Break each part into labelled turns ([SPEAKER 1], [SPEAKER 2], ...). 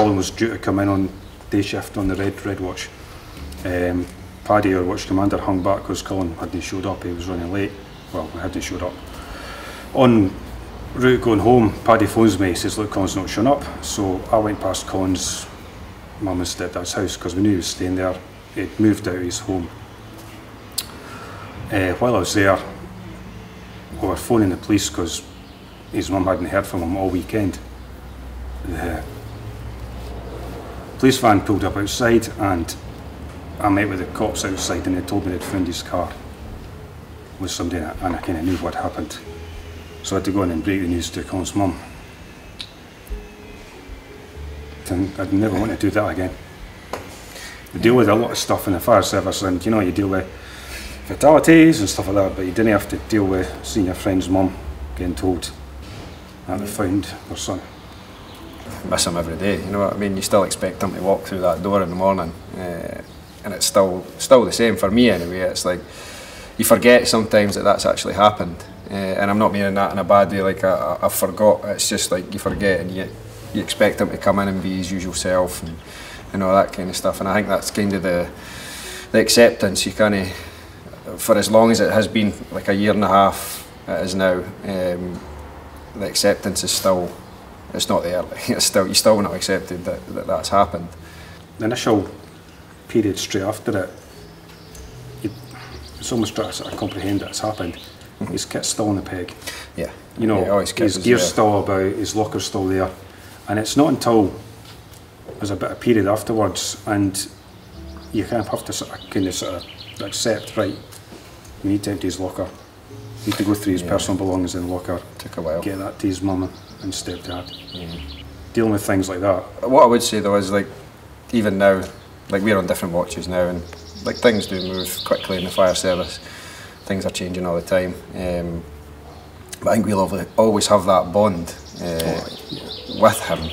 [SPEAKER 1] Colin was due to come in on day shift on the Red Watch. Paddy, our watch commander, hung back because Colin hadn't showed up. He was running late. Well, he hadn't showed up. On route going home, Paddy phones me. He says, "Look, Colin's not shown up." So I went past Colin's mum and stepdad's house because we knew he was staying there. He'd moved out of his home. While I was there, we were phoning the police because his mum hadn't heard from him all weekend. The police van pulled up outside and I met with the cops outside and they told me they'd found his car with somebody in it, and I kind of knew what happened. So I had to go in and break the news to Colin's mum. And I'd never want to do that again. You deal with a lot of stuff in the fire service, and you know, you deal with fatalities and stuff like that, but you didn't have to deal with seeing your friend's mum getting told that they found their son.
[SPEAKER 2] Miss him every day, you know what I mean? You still expect him to walk through that door in the morning, and it's still the same for me anyway. It's like you forget sometimes that that's actually happened, and I'm not meaning that in a bad way, like I forgot. It's just like you forget, and you expect him to come in and be his usual self and all that kind of stuff. And I think that's kind of the acceptance. You kind of, for as long as it has been, like a year and a half it is now, the acceptance is still, it's not there. It's still, you're still not accepted that that's happened.
[SPEAKER 1] The initial period straight after it, it's almost trying to sort of comprehend that it's happened. His kit's still on the peg.
[SPEAKER 2] Yeah.
[SPEAKER 1] You know,
[SPEAKER 2] yeah,
[SPEAKER 1] his gear's still about, his locker's still there. And it's not until there's a bit of period afterwards and you kind of have to sort of accept, right, you need to empty his locker. You need to go through his personal belongings in the locker.
[SPEAKER 2] Took a while.
[SPEAKER 1] Get that to his mum and stepdad. Dealing with things like that.
[SPEAKER 2] What I would say though is, like, even now, like, we're on different watches now, and like things do move quickly in the fire service. Things are changing all the time. But I think we'll always have that bond with him,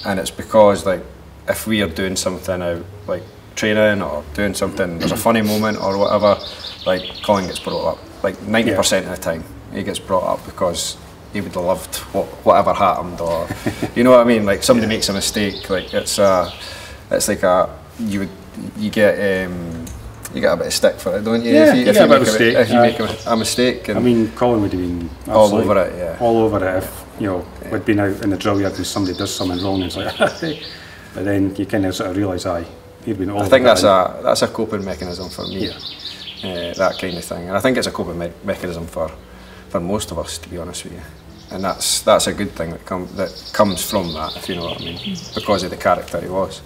[SPEAKER 2] and it's because, like, if we are doing something out, like training or doing something, there's a funny moment or whatever, like Colin gets brought up. Like 90% of the time, he gets brought up because he would have loved whatever happened, or you know what I mean. Like somebody makes a mistake, like it's like you get a bit of stick for it, don't you?
[SPEAKER 1] Yeah,
[SPEAKER 2] if you make a mistake. And
[SPEAKER 1] I mean, Colin would have been
[SPEAKER 2] all over it, yeah.
[SPEAKER 1] All over it if, you know, we'd been out in the drill yard and somebody does something wrong and it's like, but then you kind of sort of realise, he'd been all over it. I think
[SPEAKER 2] that's a coping mechanism for me, that kind of thing. And I think it's a coping mechanism for most of us, to be honest with you. And that's a good thing that comes from that, if you know what I mean, because of the character he was.